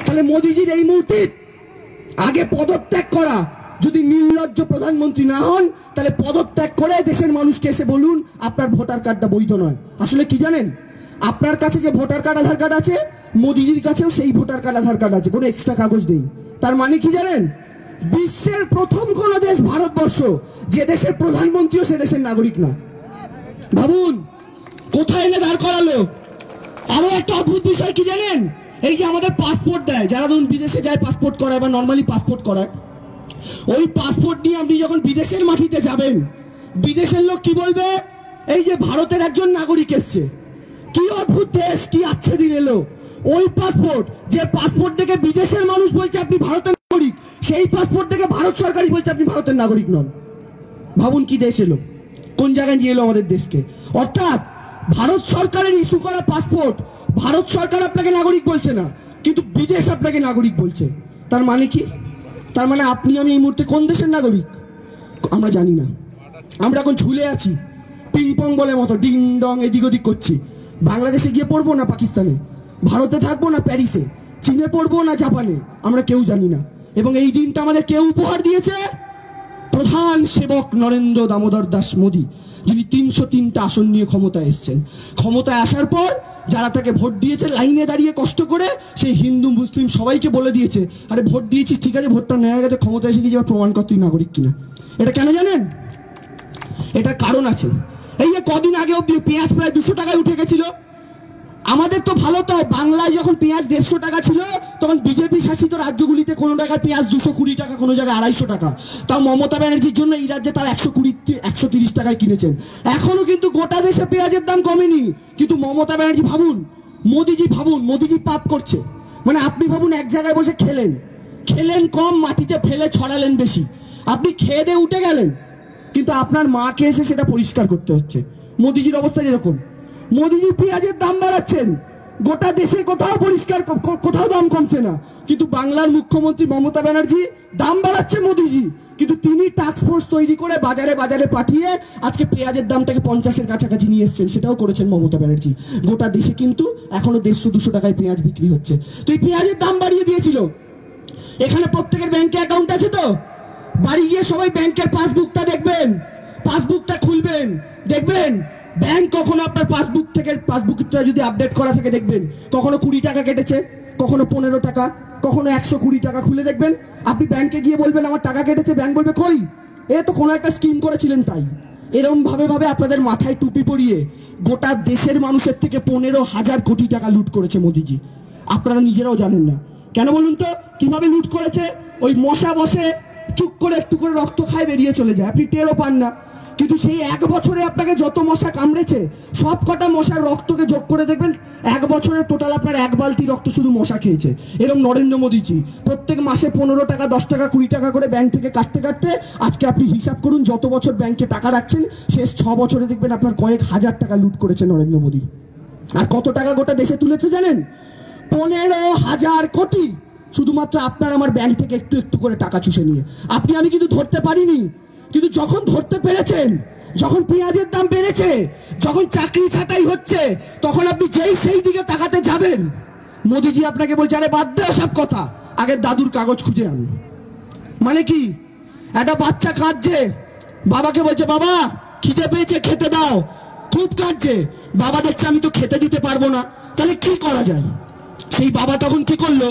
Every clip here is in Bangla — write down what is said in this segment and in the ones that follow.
তাহলে মোদিজির এই মুহূর্তে আগে পদত্যাগ করা, যদি নির্লজ্জ প্রধানমন্ত্রী না হন তাহলে পদত্যাগ করে দেশের মানুষকে এসে বলুন আপনার ভোটার কার্ডটা বৈধ নয়। আসলে কি জানেন, আপনার কাছে যে ভোটার কার্ড আধার কার্ড আছে, মোদিজির কাছেও সেই ভোটার কার্ড আধার কার্ড আছে, কোনো এক্সট্রা কাগজ নেই। তার মানে কি জানেন, বিশ্বের প্রথম কোন দেশ ভারতবর্ষ, যে দেশের প্রধানমন্ত্রীও সে দেশের নাগরিক না। ভাবুন কোথায় এনে দাঁড় করালো। আরো একটা অদ্ভুত বিষয় কি জানেন, এই যে আমাদের পাসপোর্ট দেয়, যারা ধরুন বিদেশে যায় পাসপোর্ট করায় বা নর্মালি পাসপোর্ট করায়, ওই পাসপোর্ট নিয়ে আপনি যখন বিদেশের মাটিতে যাবেন, বিদেশের লোক কি বলবে, এই যে ভারতের একজন নাগরিক এসছে, কি অদ্ভুত দেশ, কি আচ্ছে দিন এলো। ওই পাসপোর্ট, যে পাসপোর্ট দেখে বিদেশের মানুষ বলছে আপনি ভারতের নাগরিক, সেই পাসপোর্ট দেখে ভারত সরকারই বলছে আপনি ভারতের নাগরিক নন। ভাবুন কি দেশ এলো, কোন জায়গায় নিয়ে এলো আমাদের দেশকে। অর্থাৎ ভারত সরকারের ইস্যু করা পাসপোর্ট, ভারত সরকার আপনাকে নাগরিক বলছে না, কিন্তু বিদেশ আপনাকে নাগরিক বলছে। তার মানে কি, তার মানে আপনি আমি এই মুহূর্তে কোন দেশের নাগরিক আমরা জানি না। আমরা এখন ঝুলে আছি পিং পং বলের মতো, ডিং ডং এদিক ওদিক করছি। বাংলাদেশে গিয়ে পড়বো না পাকিস্তানে, ভারতে থাকবো না প্যারিসে, চীনে পড়বো না জাপানে, আমরা কেউ জানি না। এবং এই দিনটা আমাদের কেউ উপহার দিয়েছে, প্রধান সেবক নরেন্দ্র দামোদর দাস মোদী, যিনি 303টা আসন নিয়ে ক্ষমতায় এসেছেন। ক্ষমতায় আসার পর যারা তাকে ভোট দিয়েছে, লাইনে দাঁড়িয়ে কষ্ট করে, সেই হিন্দু মুসলিম সবাইকে বলে দিয়েছে, আরে ভোট দিয়েছিস ঠিক আছে, ভোটটা নেওয়া গেছে, ক্ষমতায় এসে গিয়ে প্রমাণ কর তুই নাগরিক কিনা। এটা কেন জানেন, এটার কারণ আছে। এই যে কদিন আগে অব্দি পেঁয়াজ প্রায় 200 টাকায় উঠে গেছিল। আমাদের তো ভালো, তো বাংলায় যখন পেঁয়াজ 150 টাকা ছিল, তখন বিজেপি শাসিত রাজ্যগুলিতে কোনো টাকায় পেঁয়াজ 220 টাকা, কোনো জায়গায় 250 টাকা। তাও মমতা ব্যানার্জির জন্য এই রাজ্যে তার 120-130 টাকায় কিনেছেন। এখনো কিন্তু গোটা দেশে পেঁয়াজের দাম কমেনি। কিন্তু মমতা ব্যানার্জি ভাবুন, মোদিজি ভাবুন, মোদিজি পাপ করছে। মানে আপনি ভাবুন, এক জায়গায় বসে খেলেন কম, মাটিতে ফেলে ছড়ালেন বেশি। আপনি খেয়ে দিয়ে উঠে গেলেন, কিন্তু আপনার মাকে এসে সেটা পরিষ্কার করতে হচ্ছে। মোদিজির অবস্থা এরকম। মোদিজি পেঁয়াজের দাম বাড়াচ্ছেন, গোটা দেশে কোথাও পরিষ্কার, কোথাও দাম কমছে না। কিন্তু বাংলার মুখ্যমন্ত্রী মমতা ব্যানার্জি দাম বাড়াচ্ছে মোদিজি, কিন্তু তিনি টাস্ক ফোর্স তৈরি করে বাজারে বাজারে পাঠিয়ে আজকে পেঁয়াজের দামটাকে 50-এর কাছাকাছি নিয়ে এসছেন। সেটাও করেছেন মমতা ব্যানার্জি। গোটা দেশে কিন্তু এখনো 150-200 টাকায় পেঁয়াজ বিক্রি হচ্ছে। তো এই পেঁয়াজের দাম বাড়িয়ে দিয়েছিল। এখানে প্রত্যেকের ব্যাংকে অ্যাকাউন্ট আছে তো, বাড়ি গিয়ে সবাই ব্যাংকের পাসবুকটা দেখবেন, পাসবুকটা খুলবেন, দেখবেন ব্যাংক কখনো আপনার পাসবুকটা যদি আপডেট করা থাকে দেখবেন কখনো 20 টাকা কেটেছে, কখনো 15 টাকা, কখনো 120 টাকা। খুলে দেখবেন, আপনি ব্যাংকে গিয়ে বলবেন আমার টাকা কেটেছে, ব্যাংক বলবে কই, এ তো কোনো একটা স্কিম করেছিলেন তাই। এরকম ভাবে আপনাদের মাথায় টুপি পরিয়ে গোটা দেশের মানুষের থেকে 15,000 কোটি টাকা লুট করেছে মোদিজি। আপনারা নিজেরাও জানেন না। কেন বলুন তো, কিভাবে লুট করেছে? ওই মশা বসে চুপ করে একটু করে রক্ত খায়, বেরিয়ে চলে যায়, আপনি টেরও পান না। কিন্তু সেই 1 বছরে আপনাকে যত মশা কামড়েছে, সব কটা মশার রক্তকে যোগ করে দেখবেন 1 বছরের টোটাল আপনার 1 বালতি রক্ত শুধু মশা খেয়েছে। এরকম নরেন্দ্র মোদীজি প্রত্যেক মাসে 15 টাকা, 10 টাকা, 20 টাকা করে ব্যাংক থেকে কাটতে আজকে আপনি হিসাব করুন, যত বছর ব্যাংকে টাকা রাখছেন, শেষ 6 বছরে দেখবেন আপনার কয়েক হাজার টাকা লুট করেছে নরেন্দ্র মোদী। আর কত টাকা গোটা দেশে তুলেছে জানেন? 15,000 কোটি, শুধুমাত্র আপনার আমার ব্যাংক থেকে একটু একটু করে টাকা চুষে নিয়ে। আপনি আমি কিন্তু ধরতে পারিনি, কিন্তু যখন ধরতে পেরেছেন, যখন পেঁয়াজের দাম বেড়েছে, যখন চাকরি ছাঁটাই হচ্ছে, তখন আপনি যেই সেই দিকে তাকাতে যাবেন, মোদিজি আপনাকে বলছে আরে বাদ দে সব কথা, আগে দাদুর কাগজ খুঁজে আন। মানে কি, একটা বাচ্চা কাঁদছে, বাবাকে বলছে বাবা খিদে পেয়েছে খেতে দাও, খুব কাঁদছে, বাবা দেখছে আমি তো খেতে দিতে পারবো না, তাহলে কি করা যায়? সেই বাবা তখন কি করলো,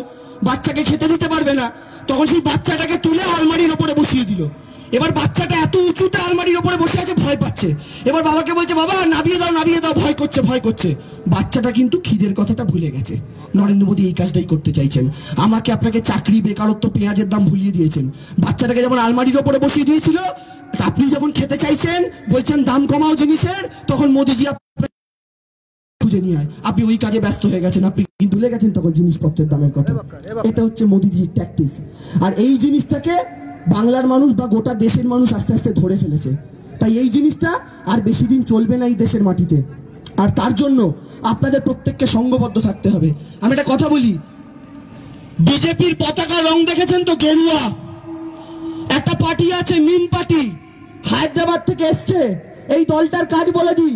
বাচ্চাকে খেতে দিতে পারবে না, তখন সেই বাচ্চাটাকে তুলে আলমারির ওপরে বসিয়ে দিল। এবার বাচ্চাটা এত উঁচুতে আলমারির ওপরে বসে আছে, ভয় পাচ্ছে। এবার বাবাকে বলছে বাবা নামিয়ে দাও, ভয় করছে। বাচ্চাটা কিন্তু খিদের কথাটা ভুলে গেছে। নরেন্দ্র মোদী এই কাজটাই করতে চাইছেন। আমাকে আপনাকে চাকরি, বেকারত্ব, পেঁয়াজের দাম ভুলিয়ে দিয়েছেন। বাচ্চাটাকে যেমন আলমারির ওপরে বসিয়ে দিয়েছিল, আপনি যখন খেতে চাইছেন, বলছেন দাম কমাও জিনিসের, তখন মোদীজি খুঁজে নিয়ে আয়, আপনি ওই কাজে ব্যস্ত হয়ে গেছেন, আপনি ভুলে গেছেন তখন জিনিসপত্রের দামের কথা। এটা হচ্ছে মোদীজির ট্যাকটিক্স। আর এই জিনিসটাকে বাংলার মানুষ বা গোটা দেশের মানুষ আস্তে আস্তে ধরে ফেলেছে। তাই এই জিনিসটা আর বেশি দিন চলবে না এই দেশের মাটিতে। আর তার জন্য আপনাদের প্রত্যেককে সংঘবদ্ধ থাকতে হবে। আমি একটা কথা বলি, বিজেপির পতাকা রং দেখেছেন তো, গেরুয়া। একটা পার্টি আছে মিম পার্টি, হায়দ্রাবাদ থেকে এসছে। এই দলটার কাজ বলে দিই,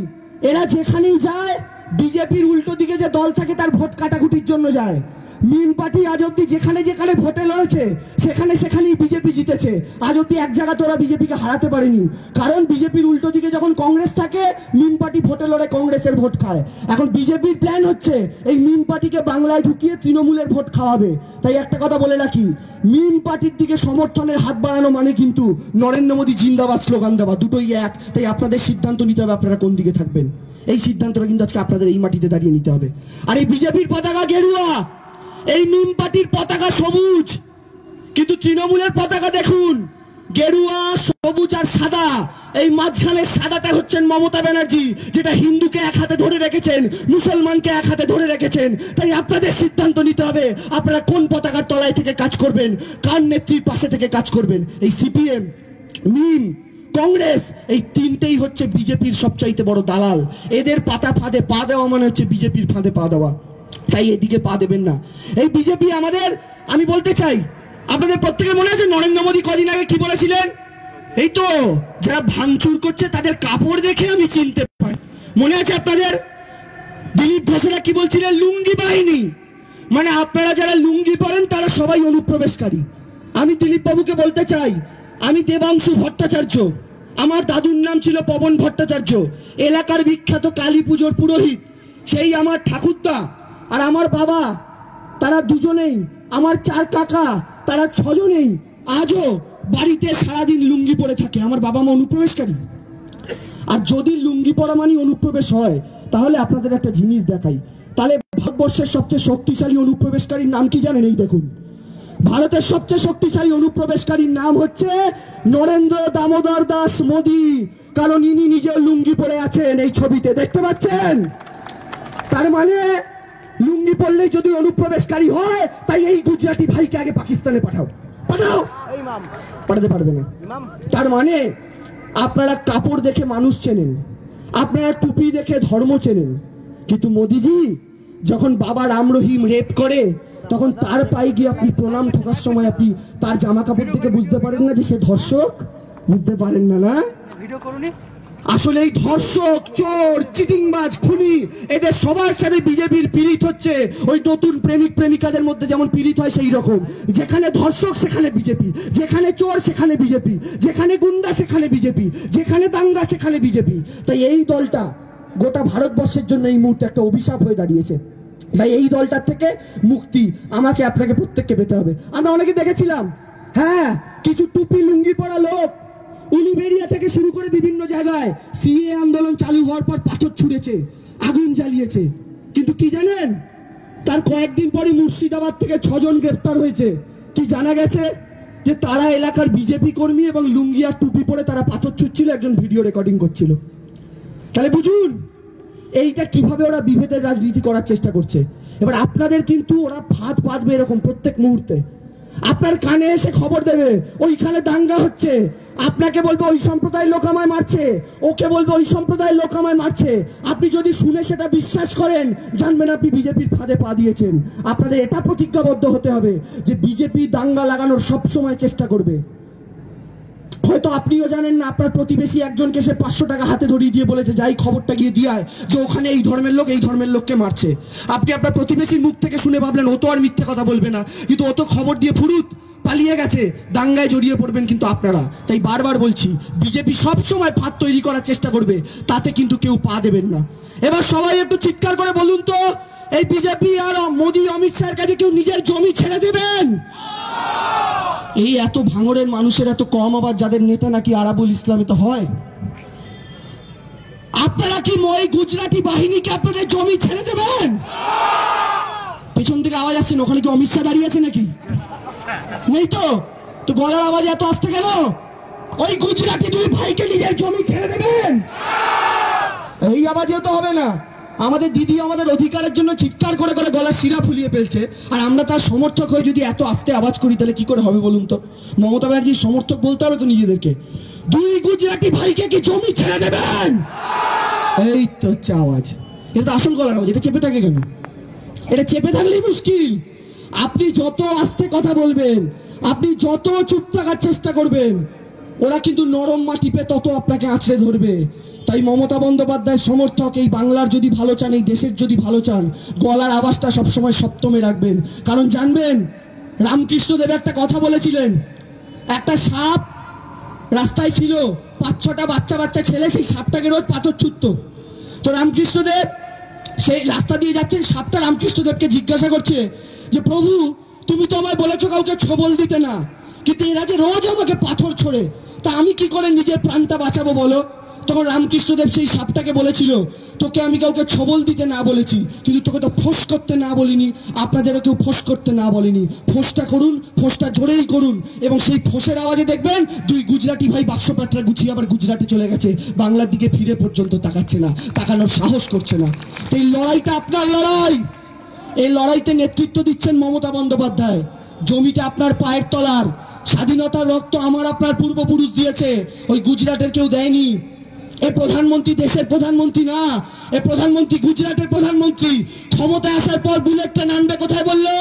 এরা যেখানেই যায় বিজেপির উল্টো দিকে যে দল থাকে তার ভোট কাটাকুটির জন্য যায়। মিম পার্টি আজ অব্দি যেখানে যেখানে ভোটে লড়েছে সেখানে সেখানেই বিজেপি জিতেছে। আজ অব্দি এক জায়গা তোরা বিজেপিকে হারাতে পারেনি, কারণ বিজেপির উল্টো দিকে যখন কংগ্রেস থাকে মিম পার্টি ভোটে লড়ে কংগ্রেসের ভোট খায়। এখন বিজেপির প্ল্যান হচ্ছে এই মিম পার্টিকে বাংলায় ঢুকিয়ে তৃণমূলের ভোট খাওয়াবে। তাই একটা কথা বলে রাখি, মিম পার্টির দিকে সমর্থনের হাত বাড়ানো মানে কিন্তু নরেন্দ্র মোদী জিন্দাবাদ স্লোগান দেওয়া, দুটোই এক। তাই আপনাদের সিদ্ধান্ত নিতে হবে আপনারা কোন দিকে থাকবেন। এই সিদ্ধান্তটা কিন্তু আজকে আপনাদের এই মাটিতে দাঁড়িয়ে নিতে হবে। আর এই বিজেপির পতাকা গেরুয়া, এই মিম পার্টির পতাকা সবুজ, কিন্তু তৃণমূলের পতাকা দেখুন গেরুয়া, সবুজ আর সাদা। এই মাঝখানের সাদাটা হচ্ছেন মমতা ব্যানার্জি, যেটা হিন্দুকে এক হাতে ধরে রেখেছেন, মুসলমানকে এক হাতে ধরে রেখেছেন। তাই আপনাদের সিদ্ধান্ত নিতে হবে আপনারা কোন পতাকার তলায় থেকে কাজ করবেন, কার নেত্রীর পাশে থেকে কাজ করবেন। এই সিপিএম, মিম, কংগ্রেস, এই তিনটেই হচ্ছে বিজেপির সবচাইতে বড় দালাল। এদের পাতা ফাঁদে পা দেওয়া মানে হচ্ছে বিজেপির ফাঁদে পা দেওয়া। তাই এদিকে পা দেবেন না। এই বিজেপি আমাদের, আমি বলতে চাই আপনাদের প্রত্যেকের মনে আছে নরেন্দ্র মোদী কদিন আগে কি বলেছিলেন? এই তো যারা ভাঙচুর করছে তাদের কাপড় দেখে আমি চিনতে পারি। মনে আছে আপনাদের? দিলীপ ঘোষেরা কি বলছিলেন? লুঙ্গি বাহিনী, মানে আপনারা যারা লুঙ্গি পরেন তারা সবাই অনুপ্রবেশকারী। আমি দিলীপ বাবুকে বলতে চাই, আমি দেবাংশু ভট্টাচার্য, আমার দাদুর নাম ছিল পবন ভট্টাচার্য, এলাকার বিখ্যাত কালী পুজোর পুরোহিত। সেই আমার ঠাকুরদা আর আমার বাবা, তারা দুজনেই, আমার 4 কাকা, তারা 6 জনেই আজও বাড়িতে সারাদিন লুঙ্গি পরে থাকে। আমার বাবা মা অনুপ্রবেশকারী। আর যদি লুঙ্গি পরা মানে অনুপ্রবেশ হয়, তাহলে আপনাদের একটা জিনিস দেখাই, তাহলে ভারতবর্ষের সবচেয়ে শক্তিশালী অনুপ্রবেশকারীর নাম কি জানেন? এই দেখুন, ভারতের সবচেয়ে শক্তিশালী অনুপ্রবেশকারীর নাম হচ্ছে নরেন্দ্র দামোদর দাস মোদী, কারণ ইনি নিজে লুঙ্গি পরে আছেন, এই ছবিতে দেখতে পাচ্ছেন। তার মানে লুঙ্গি পরলেই যদি অনুপ্রবেশকারী হয়, তাই এই গুজরাটি ভাইকে আগে পাকিস্তানে পাঠাও। পাঠাতে পারবে না। তার মানে আপনারা কাপড় দেখে মানুষ চেনেন, আপনারা টুপি দেখে ধর্ম চেনেন, কিন্তু মোদিজি যখন বাবা রাম রহিম রেপ করে তখন তার পায়ে গিয়ে আপনি প্রণাম ঠোকার সময় আপনি তার জামা কাপড় দেখে বুঝতে পারেন না যে সে ধর্ষক? বুঝতে পারেন না, না? আসলে এই ধর্ষক, চোর, চিটিংবাজ, খুনি, এদের সবার সাথে বিজেপির পীড়িত হচ্ছে। ওই নতুন প্রেমিক প্রেমিকাদের মধ্যে যেমন পীড়িত হয় সেই রকম। যেখানে ধর্ষক সেখানে বিজেপি, যেখানে চোর সেখানে বিজেপি, যেখানে গুন্ডা সেখানে বিজেপি, যেখানে দাঙ্গা সেখানে বিজেপি। তাই এই দলটা গোটা ভারতবর্ষের জন্য এই মুহূর্তে একটা অভিশাপ হয়ে দাঁড়িয়েছে। তাই এই দলটার থেকে মুক্তি আমাকে আপনাকে প্রত্যেককে পেতে হবে। আমরা অনেকে দেখেছিলাম, হ্যাঁ, কিছু টুপি লুঙ্গি পরা লোক উলুবেড়িয়া থেকে শুরু করে বিভিন্ন জায়গায় সিএ আন্দোলন চালু হওয়ার পর পাথর ছুঁড়েছে, আগুন জ্বালিয়েছে। কিন্তু কি জানেন, তার কয়েকদিন পরে মুর্শিদাবাদ থেকে 6 জন গ্রেফতার হয়েছে। কি জানা গেছে? যে তারা এলাকার বিজেপি কর্মী এবং লুঙ্গি আর টুপি পরে তারা পাথর ছুঁড়ছিল, একজন ভিডিও রেকর্ডিং করছিল। তাহলে বুঝুন এইটা কিভাবে ওরা বিভেদের রাজনীতি করার চেষ্টা করছে। এবার আপনাদের কিন্তু ওরা ফাঁদ পাতবে এরকম প্রত্যেক মুহূর্তে। আপনার কানে এসে খবর দেবে ওইখানে দাঙ্গা হচ্ছে, আপনাকে বলবে ওই সম্প্রদায়ের লোক আমায় মারছে, ওকে বলবে ওই সম্প্রদায়ের লোক আমায় মারছে। আপনি যদি শুনে সেটা বিশ্বাস করেন, জানবেন আপনি বিজেপির ফাঁদে পা দিয়েছেন। আপনাদের এটা প্রতিজ্ঞাবদ্ধ হতে হবে যে বিজেপি দাঙ্গা লাগানোর সবসময় চেষ্টা করবে। হয়তো আপনিও জানেন না, আপনার প্রতিবেশী একজনকে সে 500 টাকা হাতে ধরিয়ে দিয়ে বলেছে যাই খবরটা গিয়ে দিয়ে আয় যে ওখানে এই ধর্মের লোক এই ধর্মের লোককে মারছে। আপনি আপনার প্রতিবেশীর মুখ থেকে শুনে ভাবলেন ও তো আর মিথ্যে কথা বলবে না, কিন্তু ও তো খবর দিয়ে ফুরুত পালিয়ে গেছে, দাঙ্গায় জড়িয়ে পড়বেন কিন্তু আপনারা। তাই বারবার বলছি, বিজেপি সব সময় ফাঁদ তৈরি করার চেষ্টা করবে, তাতে কিন্তু কেউ পা দেবেন না। এবার সবাই একটু চিৎকার করে বলুন তো, এই বিজেপি আর মোদী অমিত শাহের কাছে কেউ নিজের জমি ছেড়ে দেবেন? এই এত ভাঙড়ের মানুষের এত কম, আবার যাদের নেতা নাকি আরাবুল ইসলামে তো হয়। আপনারা কি ওই গুজরাটি বাহিনীকে আপনাদের জমি ছেড়ে দেবেন? পেছন থেকে আওয়াজ আসছে, ওখানে কি অমিত শাহ দাঁড়িয়ে আছে নাকি? নেই তো, তো গলার আওয়াজ এত আসতে গেল? ওই গুজরাটি 2 ভাইকে নিজের জমি ছেড়ে দেবেন? এই আওয়াজেও তো হবে না। আমাদের দিদি আমাদের অধিকারের জন্য চিৎকার করে করে গলার শিরা ফুলিয়ে ফেলছে, আর আমরা তার সমর্থক হয়ে যদি এত আস্তে আওয়াজ করি তাহলে কি করে হবে বলুন তো? মমতা ব্যানার্জির সমর্থক বলতে হবে তো নিজেদেরকে। 2 গুজরাটি ভাইকে কি জমি ছেড়ে দেবেন? এই তো হচ্ছে আওয়াজ, এটা তো আসল গলার আওয়াজ। এটা চেপে থাকে কেন? এটা চেপে থাকলেই মুশকিল। আপনি যত আস্তে কথা বলবেন, আপনি যত চুপ থাকার চেষ্টা করবেন, ওরা কিন্তু নরম মাটিপে তত আপনাকে আঁচড়ে ধরবে। তাই মমতা বন্দ্যোপাধ্যায়ের সমর্থক এই বাংলার যদি ভালো চান, এই দেশের যদি ভালো চান, গলার আওয়াজটা সবসময় সপ্তমে রাখবেন। কারণ জানবেন, রামকৃষ্ণদেব একটা কথা বলেছিলেন, একটা সাপ রাস্তায় ছিল, 5-6টা বাচ্চা ছেলে সেই সাপটাকে রোজ পাথর ছুটতো। তো রামকৃষ্ণদেব সেই রাস্তা দিয়ে যাচ্ছেন, সাপটা রামকৃষ্ণদেবকে জিজ্ঞাসা করছে যে প্রভু, তুমি তো আমায় বলেছো কাউকে ছবল দিতে না, কিন্তু এরা যে রোজ আমাকে পাথর ছোড়ে, তা আমি কি করে নিজের প্রাণটা বাঁচাবো বলো? তখন রামকৃষ্ণদেব সেই সাপটাকে বলেছিল, তোকে আমি কাউকে ছবল দিতে না বলেছি, কিন্তু তোকে তো ফোঁস করতে না বলিনি, আপনাদেরও কেউ ফোঁস করতে না বলিনি। ফোঁসটা করুন, ফোঁসটা জোরেই করুন, এবং সেই ফোঁসের আওয়াজে দেখবেন 2 গুজরাটি ভাই বাক্স প্যাটরা গুছিয়ে আবার গুজরাটে চলে গেছে, বাংলার দিকে ফিরে পর্যন্ত তাকাচ্ছে না, তাকানোর সাহস করছে না। তো এই লড়াইটা আপনার লড়াই, এই লড়াইতে নেতৃত্ব দিচ্ছেন মমতা বন্দ্যোপাধ্যায়। জমিটা আপনার পায়ের তলার, স্বাধীনতার রক্ত আমার আপনার পূর্বপুরুষ দিয়েছে, ওই গুজরাটের কেউ দেয়নি। এ প্রধানমন্ত্রী দেশের প্রধানমন্ত্রী না, এ প্রধানমন্ত্রী গুজরাটের প্রধানমন্ত্রী। ক্ষমতায় আসার পর বুলেট ট্রেন আনবে কোথায় বললো?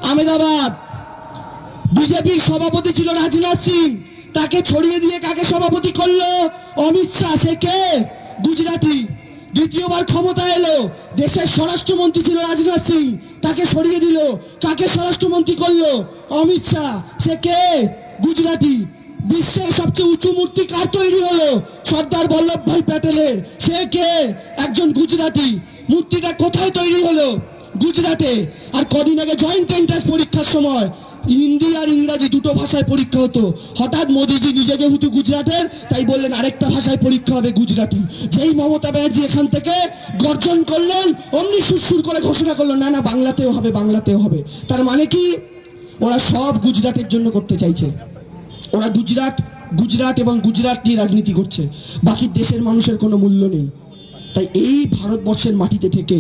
আহমেদাবাদ। বিজেপির সভাপতি ছিল রাজনাথ সিং, তাকে ছড়িয়ে দিয়ে কাকে সভাপতি করলো? অমিত শাহ। সে কে? গুজরাটি। দ্বিতীয়বার ক্ষমতা এলো, দেশের স্বরাষ্ট্রমন্ত্রী ছিল রাজনাথ সিং, তাকে সরিয়ে দিল, কাকে স্বরাষ্ট্রমন্ত্রী করলো? অমিত শাহ। সে কে? গুজরাটি। বিশ্বের সবচেয়ে উঁচু মূর্তি কার তৈরি হলো? সর্দার বল্লভভাই প্যাটেলের। সে কে? একজন গুজরাটি। মূর্তিটা কোথায় তৈরি হলো? গুজরাটে। আর কদিন আগে জয়েন্ট এন্ট্রান্স পরীক্ষার সময় হিন্দি আর ইংরাজি দুটো ভাষায় পরীক্ষা হতো, হঠাৎ মোদিজি নিজে যেহেতু গুজরাটের, তাই বললেন আরেকটা ভাষায় পরীক্ষা হবে, গুজরাটি। যেই মমতা ব্যানার্জি এখান থেকে গর্জন করলেন, অমনি সুরসুর করে ঘোষণা করলো, না না বাংলাতেও হবে, বাংলাতেও হবে। তার মানে কি? ওরা সব গুজরাটের জন্য করতে চাইছে। ওরা গুজরাট এবং গুজরাট নিয়ে রাজনীতি করছে, বাকি দেশের মানুষের কোনো মূল্য নেই। তাই এই ভারতবর্ষের মাটিতে থেকে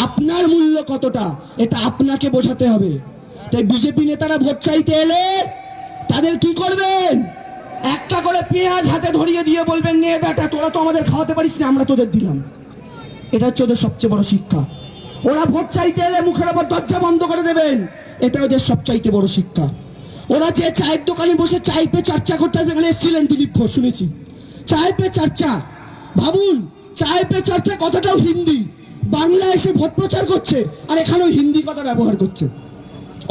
আপনার মূল্য কতটা, এটা আপনাকে বোঝাতে হবে। তাই বিজেপি নেতারা ভোট চাইতে এলে তাদের কি করবেন? একটা করে পেঁয়াজ হাতে ধরিয়ে দিয়ে বলবেন, নে বেটা, তোরা তো আমাদের খাওয়াতে পারিস না, আমরা তোদের দিলাম। এটা হচ্ছে ওদের সবচেয়ে বড় শিক্ষা। ওরা ভোট চাইতে এলে মুখের ওপর দরজা বন্ধ করে দেবেন, এটা ওদের সবচাইতে বড় শিক্ষা। ওরা যে চায়ের দোকানে বসে চাই পে চর্চা করতে আসবে, এখানে এসেছিলেন দিলীপ ঘোষ, শুনেছি। চায় পে চর্চা, ভাবুন, চায় পে চর্চা কথাটাও হিন্দি, বাংলা এসে ভোট প্রচার করছে, আর এখানেও হিন্দি কথা ব্যবহার করছে।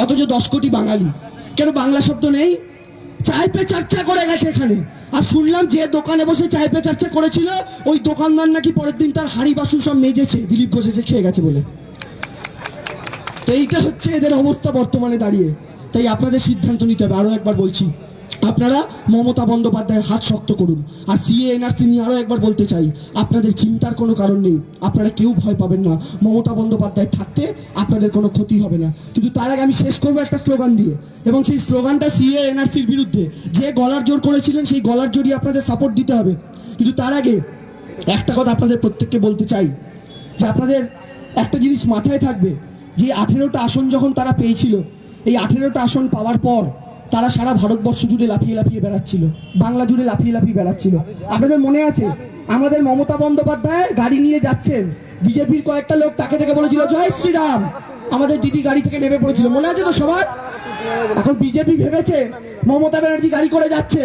অথচ 10 কোটি বাঙালি, কেন বাংলা শব্দ নেই? চায় পে চর্চা করে গেছে এখানে। আর শুনলাম যে দোকানে বসে চায় পে চর্চা করেছিল, ওই দোকানদার নাকি পরের দিন তার হাঁড়ি বাসন সব মেজেছে, দিলীপ ঘোষ এসে খেয়ে গেছে বলে। তো এইটা হচ্ছে এদের অবস্থা বর্তমানে দাঁড়িয়ে। তাই আপনাদের সিদ্ধান্ত নিতে হবে। আরো একবার বলছি, আপনারা মমতা বন্দ্যোপাধ্যায়ের হাত শক্ত করুন। আর সিএ এনআরসি নিয়ে আরো একবার বলতে চাই, আপনাদের চিন্তার কোনো কারণ নেই, আপনারা কেউ ভয় পাবেন না। মমতা বন্দ্যোপাধ্যায় থাকতে আপনাদের কোনো ক্ষতি হবে না। কিন্তু তার আগে আমি শেষ করবো একটা স্লোগান দিয়ে, এবং সেই স্লোগানটা সিএ এনআরসির বিরুদ্ধে যে গলার জোর করেছিলেন, সেই গলার জোরই আপনাদের সাপোর্ট দিতে হবে। কিন্তু তার আগে একটা কথা আপনাদের প্রত্যেককে বলতে চাই, যে আপনাদের একটা জিনিস মাথায় থাকবে, যে 18টা আসন যখন তারা পেয়েছিল, এই 18টা আসন পাওয়ার পর তারা সারা ভারতবর্ষ জুড়ে লাফিয়ে লাফিয়ে বেড়াচ্ছিল, বাংলা জুড়ে লাফিয়ে লাফিয়ে বেড়াচ্ছিল। আপনাদের মনে আছে, আমাদের মমতা বন্দ্যোপাধ্যায় গাড়ি নিয়ে যাচ্ছেন, বিজেপির কয়েকটা লোক তাকে দেখে বলেছিল জয় শ্রীরাম, আমাদের দিদি গাড়ি থেকে নেমে পড়েছিল, মনে আছে তো সবার? এখন বিজেপি ভেবেছে মমতা ব্যানার্জি গাড়ি করে যাচ্ছে,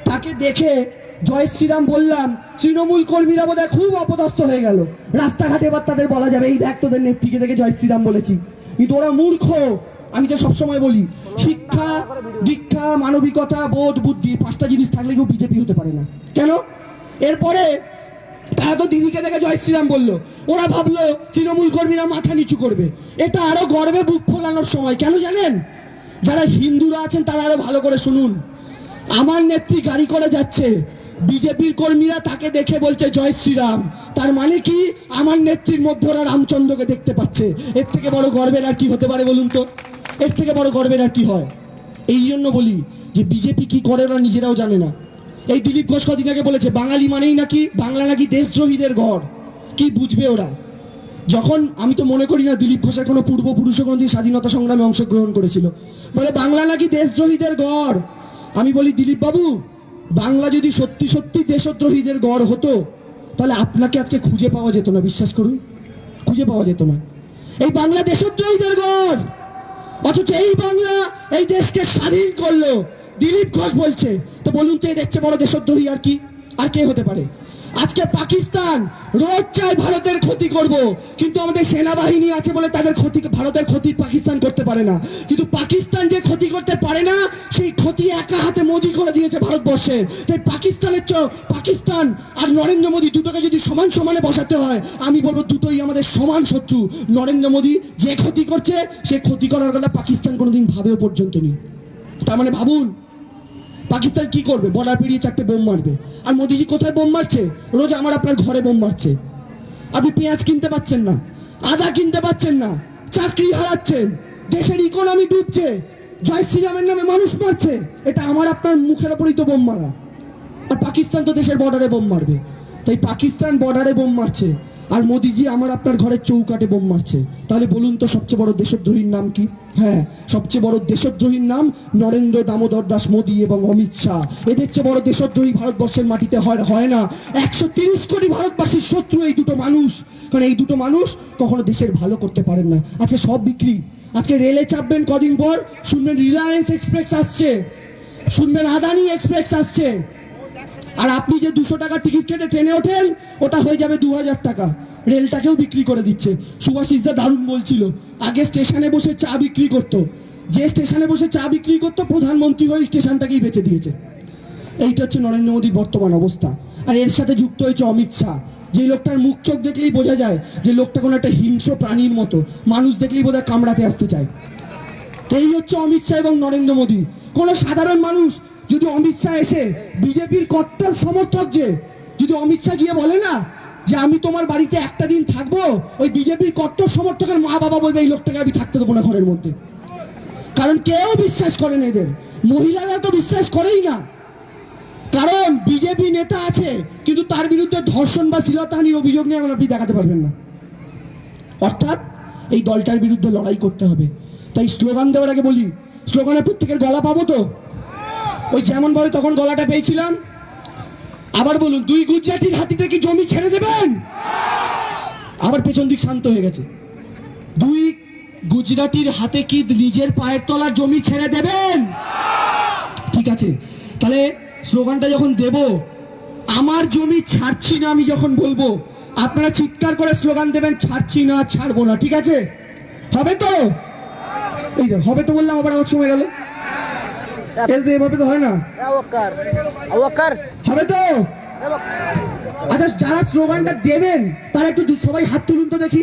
তাকে দেখে জয় শ্রীরাম বললাম, তৃণমূল কর্মীরা বোধহয় খুব অপদস্থ হয়ে গেল। রাস্তাঘাটে এবার তাদের বলা যাবে, এই দেখ তোদের নেত্রীকে দেখে জয় শ্রীরাম বলেছি। কিন্তু ওরা মূর্খ। আমি তো সবসময় বলি, শিক্ষা, দীক্ষা, মানবিকতা, বোধ, বুদ্ধি, 5টা জিনিস থাকলে কেউ বিজেপি হতে পারে না। কেন? এরপরে তারা তো দিদিকে দেখে জয় শ্রীরাম বললো, ওরা ভাবলো তৃণমূল কর্মীরা মাথা নিচু করবে। এটা আরো গর্বে বুক ফোলানোর সময়। কেন জানেন? যারা হিন্দুরা আছেন তারা আরো ভালো করে শুনুন। আমার নেত্রী গাড়ি করে যাচ্ছে, বিজেপির কর্মীরা তাকে দেখে বলছে জয় শ্রীরাম, তার মানে কি? আমার নেত্রীর মধ্যে ওরা রামচন্দ্রকে দেখতে পাচ্ছে। এর থেকে বড় গর্বের আর কি হতে পারে বলুন তো? এর থেকে বড় গর্বের আর কি হয়? এই জন্য বলি যে বিজেপি কি করে ওরা নিজেরাও জানে না। এই দিলীপ ঘোষ কদিন আগে বলেছে বাঙালি মানেই নাকি, বাংলা নাকি দেশদ্রোহীদের ঘর। কি বুঝবে ওরা? যখন আমি তো মনে করি না দিলীপ ঘোষের কোনো পূর্বপুরুষও কোনোদিন স্বাধীনতা সংগ্রামে অংশগ্রহণ করেছিল। বলে বাংলা নাকি দেশদ্রোহীদের ঘর। আমি বলি দিলীপ বাবু, বাংলা যদি সত্যি সত্যি দেশদ্রোহীদের গড় হতো, তাহলে আপনাকে আজকে খুঁজে পাওয়া যেত না, বিশ্বাস করুন, খুঁজে পাওয়া যেত না। এই বাংলা দেশদ্রোহীদের গড়, অথচ এই বাংলা এই দেশকে স্বাধীন করলো। দিলীপ ঘোষ বলছে। তো বলুন তো এর চেয়ে বড় দেশদ্রোহী আর কি, আর কে হতে পারে? আজকে পাকিস্তান রোজ চায় ভারতের ক্ষতি করব, কিন্তু আমাদের সেনাবাহিনী আছে বলে তাদের ক্ষতি, ভারতের ক্ষতি পাকিস্তান করতে পারে না। কিন্তু পাকিস্তান যে ক্ষতি করতে পারে না, সেই ক্ষতি একা হাতে মোদি করে দিয়েছে ভারতবর্ষের। তাই পাকিস্তান আর নরেন্দ্র মোদী দুটোকে যদি সমান সমানে বসাতে হয়, আমি বলবো দুটোই আমাদের সমান শত্রু। নরেন্দ্র মোদী যে ক্ষতি করছে, সে ক্ষতি করার কথা পাকিস্তান কোনোদিন ভাবেও পর্যন্ত নেই। তার মানে ভাবুন পাকিস্তান কি করবে? বর্ডার পেরিয়ে 4টে বোম মারবে। আর মোদিজি কোথায় বোম মারছে? রোজ আমার আপনার ঘরে বোম মারছে। আপনি পেঁয়াজ কিনতে পাচ্ছেন না, আদা কিনতে পাচ্ছেন না, চাকরি হারাচ্ছেন, দেশের ইকোনমি ডুবছে, জয় শ্রীরামের নামে মানুষ মারছে। এটা আমার আপনার মুখের ওপরই তো বোম মারা। আর পাকিস্তান তো দেশের বর্ডারে বোম মারবে। তাই পাকিস্তান বর্ডারে বোম মারছে, আর মোদিজি আমার আপনার ঘরের চৌকাটে বোম মারছে। তাহলে বলুন তো সবচেয়ে বড় দেশদ্রোহীর নাম কি? হ্যাঁ, সবচেয়ে বড় দেশদ্রোহীর নাম নরেন্দ্র দামোদর দাস মোদী এবং অমিত শাহ। এদের চেয়ে বড় দেশদ্রোহী ভারতবর্ষের মাটিতে হয় না। 130 কোটি ভারতবাসীর শত্রু এই দুটো মানুষ। কারণ এই দুটো মানুষ কখনো দেশের ভালো করতে পারেন না। আজকে সব বিক্রি। আজকে রেলে চাপবেন, কদিন পর শুনবেন রিলায়েন্স এক্সপ্রেস আসছে, শুনবেন আদানি এক্সপ্রেস আসছে। আর আপনি যে 200 টাকা টিকিট কেটে ট্রেনে ওঠেন, ওটা হয়ে যাবে 2000 টাকা। রেলটাকেও বিক্রি করে দিচ্ছে। সুভাষিস দা দারুণ বলছিল, আগে স্টেশনে বসে চা বিক্রি করতো, যে স্টেশনে বসে চা বিক্রি করতো প্রধানমন্ত্রী হয়ে স্টেশনটাকেই বেচে দিয়েছে। এইটা হচ্ছে নরেন্দ্র মোদীর বর্তমান অবস্থা। আর এর সাথে যুক্ত হয়েছে অমিত শাহ, যে লোকটার মুখ চোখ দেখলেই বোঝা যায় যে লোকটা কোনো একটা হিংস্র প্রাণীর মতো, মানুষ দেখলেই বোধহয় কামড়াতে আসতে চায়। এই হচ্ছে অমিত শাহ এবং নরেন্দ্র মোদী। কোনো সাধারণ মানুষ যদি অমিত শাহ এসে বিজেপির কট্টর সমর্থক, যে যদি অমিত শাহ গিয়ে বলে না যে আমি তোমার বাড়িতে একটা দিন থাকবো, ওই বিজেপির কট্টর সমর্থকের মা বাবা বলবে এই লোকটাকে আমি থাকতে দেবো না ঘরের মধ্যে। কারণ কেউ বিশ্বাস করেন এদের, মহিলারা তো বিশ্বাস করেই না। কারণ বিজেপি নেতা আছে, কিন্তু তার বিরুদ্ধে ধর্ষণ বা শ্লীলতাহানির অভিযোগ নিয়ে আপনি দেখাতে পারবেন না। অর্থাৎ এই দলটার বিরুদ্ধে লড়াই করতে হবে। তাই স্লোগান দেওয়ার আগে বলি, স্লোগানে প্রত্যেকের গলা পাবো তো? ওই যেমন ভাবে তখন গলাটা পেয়েছিলাম, আবার বলুন, 2 গুজরাটির হাতিতে কি জমি ছেড়ে দেবেন? আবার পেছন দিক শান্ত হয়ে গেছে। 2 গুজরাটির হাতে কি নিজের পায়ের তলার জমি ছেড়ে দেবেন? ঠিক আছে, তাহলে স্লোগানটা যখন দেব, আমার জমি ছাড়ছি না আমি যখন বলবো, আপনারা চিৎকার করে স্লোগান দেবেন, ছাড়ছি না, ছাড়বো না। ঠিক আছে? হবে তো? এই হবে তো বললাম, আবার আওয়াজ কমে গেল। এভাবে তো হয় না, হবে তো? আচ্ছা, যারা স্লোগানটা দেবেন তারা একটু সবাই হাত তুলুন তো দেখি,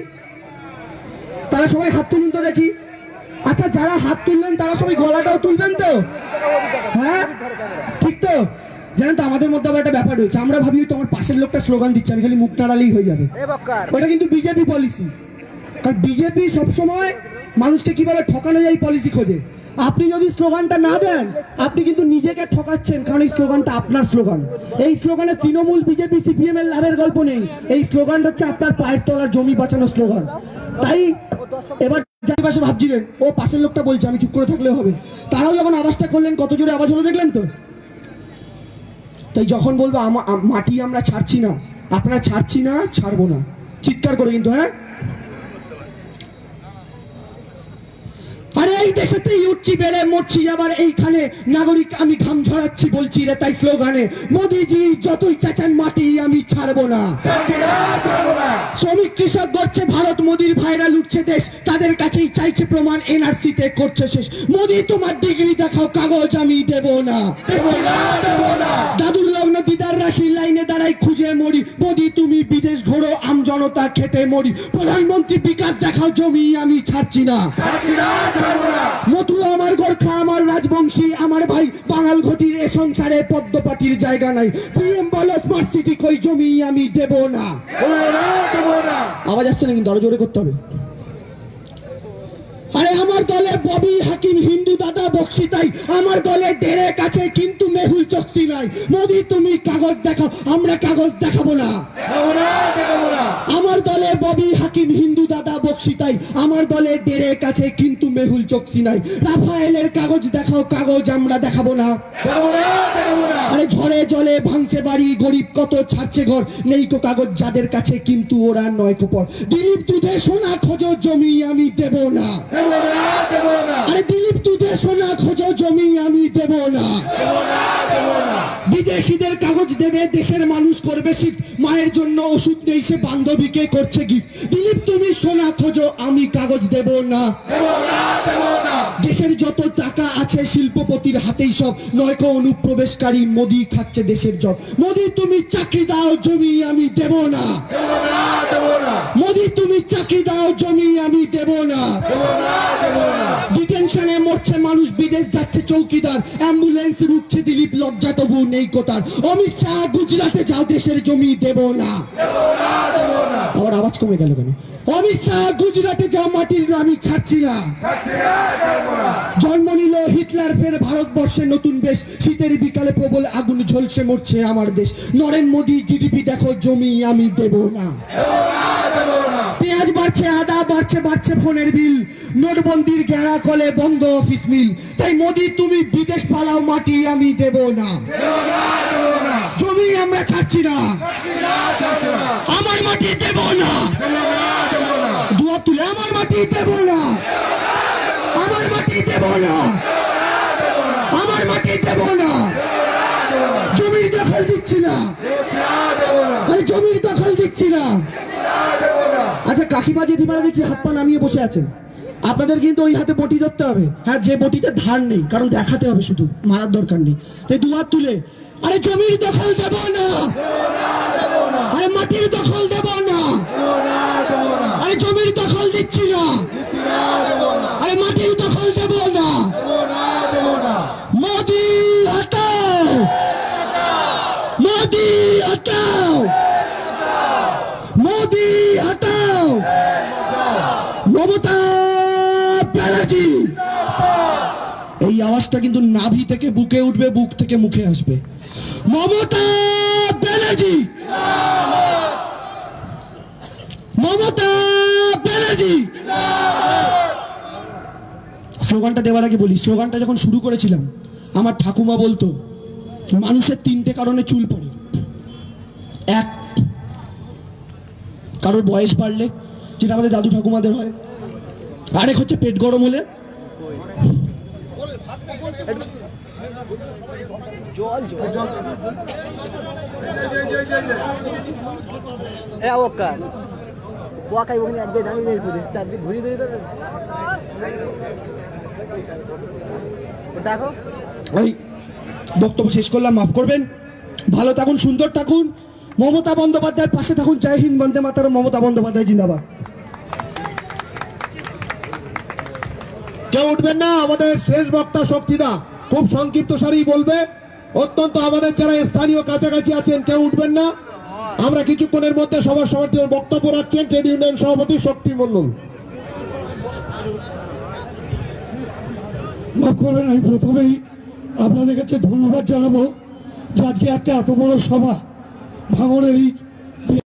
তারা সবাই হাত তুলুন তো দেখি। আচ্ছা, যারা হাত তুলবেন তারা সবাই গলাটাও তুলবেন তো? হ্যাঁ, ঠিক তো? জানেন তো আমাদের মধ্যে আবার একটা ব্যাপার রয়েছে, আমরা ভাবি তোমার পাশের লোকটা স্লোগান দিচ্ছে, আমি খালি মুখ নাড়ালেই হয়ে যাবে। ওটা কিন্তু বিজেপি পলিসি। কারণ বিজেপি সবসময় মানুষকে কিভাবে ঠকানো যায় পলিসি খোঁজে। আপনি যদি স্লোগানটা না দেন, আপনি কিন্তু নিজেকে ঠকাচ্ছেন, কারণ এই স্লোগানটা আপনার স্লোগান। এই স্লোগানে তৃণমূল, বিজেপি, সিপিএম এর লাভের গল্প নেই। এই স্লোগানটা হচ্ছে আপনার পায়ের তলার জমি বাঁচানোর স্লোগান। তাই এবার যার পাশে ভাবছিলেন ও পাশের লোকটা বলছে আমি চুপ করে থাকলেও হবে, তারাও যখন আওয়াজটা করলেন, কত জোরে আওয়াজ হলো দেখলেন তো? তাই যখন বলবো মাটি আমরা ছাড়ছি না, আপনারা ছাড়ছি না, ছাড়বো না, চিৎকার করে কিন্তু। হ্যাঁ, আরে এই দেশেতেই উঠছি বেড়ে মরছি, আবার এইখানে নাগরিক আমি ঘাম ঝরাচ্ছি বলছি রে। তাই স্লোগানে মোদিজি যতই চাচান মাটি আমি ছাড়বো না। শ্রমিক কৃষক গড়ছে ভারত, মোদির ভাইরা লুটছে দেশ, তাদের কাছেই চাইছে প্রমাণ, এনআরসি তে করছে শেষ। মোদি তোমার ডিগ্রি দেখাও, কাগজ আমি দেব না। দাদুর লগ্ন দিদার রাশির লাইনে দাঁড়াই খুঁজে মরি, মোদি তুমি বিদেশ ঘোরো, আম জনতা খেটে মরি। প্রধানমন্ত্রী বিকাশ দেখাও, জমি আমি ছাড়ছি না। মথু আমার গোর্খা, আমার রাজবংশী, আমার ভাই বাঙাল ঘটির এ সংসারে পদ্মপাটির জায়গা নাই। পিএম বলো স্মার্ট সিটি কই, জমি আমি দেব না। আওয়াজ আসছে না কিন্তু, আরো জোরে করতে হবে। আরে আমার দলে ববি হাকিম, হিন্দু দাদা বক্সি, তাই আমার দলে ডেরেক আছে কিন্তু মেহুল চকসি নাই। মোদি তুমি কাগজ দেখাও, আমরা কাগজ দেখাবো না। আমার দলে ববি হাকিম, হিন্দু দাদা বক্সি, তাই আমার দলে ডেরেক আছে কিন্তু মেহুল চকসি নাই। রাফায়েলের কাগজ দেখাও, কাগজ আমরা দেখাবো না। আরে ঝড়ে জলে ভাঙছে বাড়ি, গরিব কত ছাড়ছে ঘর, নেই কো কাগজ যাদের কাছে কিন্তু ওরা নয় কো পর। দিলীপ দুধে সোনা খোঁজো, জমি আমি দেব না। আরে দিলীপ দুধে সোনা খোঁজো জমি আমি দেব না, বিদেশিদের কাগজ দেবে দেশের মানুষ করবে শিফট, মায়ের জন্য ওষুধ নেই সে বান্ধবীকে করছে গিফট। দিলীপ তুমি সোনা খোঁজো আমি কাগজ দেব না, দেশের যত টাকা আছে শিল্পপতির হাতেই সব, নয়কো অনুপ্রবেশকারী মোদি খাচ্ছে দেশের জব। মোদি তুমি চাকরি দাও জমি আমি দেব না, মোদি তুমি চাকরি দাও জমি আমি দেব না। ডিটেনশনে মরছে মানুষ বিদেশ যাচ্ছে চৌকিদার, অ্যাম্বুলেন্স রুখছে দিলীপ লজ্জা তবু নেই কোতার। অমিত শাহ গুজরাটে যাও দেশের জমি দেব না। আমার আওয়াজ কমে গেল কেন? অমিত শাহ গুজরাটে যাও মাটির আমি ছাড়ছি না। জন্ম নিল হিটলার ফের ভারতবর্ষে নতুন বেশ, শীতের বিকালে প্রবল আগুন ঝলসে মরছে আমার দেশ। নরেন্দ্র মোদী জিডিপি দেখো জমি আমি দেব না। পেঁয়াজ বাড়ছে আদা বাড়ছে বাড়ছে ফোনের বিল, নোটবন্দির গেরা কলে বন্ধ অফিস মিল। তাই মোদী তুমি বিদেশ পালাও মাটি আমি দেব না, জমি আমরা ছাড়ছি না, আমার মাটি দেব না। দুয়া তুলে আমার মাটি দেব না, আমার মাটি দেব না, আমার মাটি দেব না। জমির দখল দিচ্ছি না, জমির দখল দিচ্ছি না। আচ্ছা কাকিমা জেঠিমারা দেখছি হাত পা নামিয়ে বসে আছেন, আপনাদের কিন্তু ওই হাতে বটি ধরতে হবে। হ্যাঁ, যে বটিতে ধার নেই, কারণ দেখাতে হবে, শুধু মারার দরকার নেই। তাই দু হাত তুলে, আরে জমির দখল দেব না, আরে মাটির দখল দেব না, আরে জমির দখল দিচ্ছি না, আরে মাটির দখল দেব না। মোদি হটাও, মোদি হটাও, মোদি হটাও। মমতা ব্যানার্জি, এই আওয়াজটা কিন্তু নাভি থেকে বুকে উঠবে, বুক থেকে মুখে আসবে। মমতা ব্যানার্জি, মমতা ব্যানার্জি। স্লোগানটা দেওয়ার আগে বলি, স্লোগানটা যখন শুরু করেছিলাম আমার ঠাকুমা বলতো মানুষের তিনটে কারণে চুল পড়ে। এক, কারোর বয়স বাড়লে, যেটা আমাদের দাদু ঠাকুমাদের হয়। আরেক হচ্ছে পেট গরম হলে। দেখো ওই বক্তব্য শেষ করলাম, মাফ করবেন। ভালো থাকুন, সুন্দর থাকুন, মমতা বন্দ্যোপাধ্যায়ের পাশে থাকুন। জয় হিন্দ, বন্দে মাতরম, মমতা বন্দ্যোপাধ্যায় জিন্দাবাদ। কেউ উঠবেন না। আমাদের শেষ বক্তা শক্তিদা খুব সংক্ষিপ্ত সারেই বলবে। অত্যন্ত আমাদের যারা স্থানীয় কাছাকাছি আছেন কেউ উঠবেন না। আমরা কিছুক্ষণের মধ্যে সবার সবার বক্তব্য রাখছেন ট্রেড ইউনিয়ন সভাপতি শক্তি মন্ডল। মাফ করবেন, আমি প্রথমেই আপনাদের কাছে ধন্যবাদ জানাবো যে আজকে একটা এত বড় সভা ভাঙড়ের এই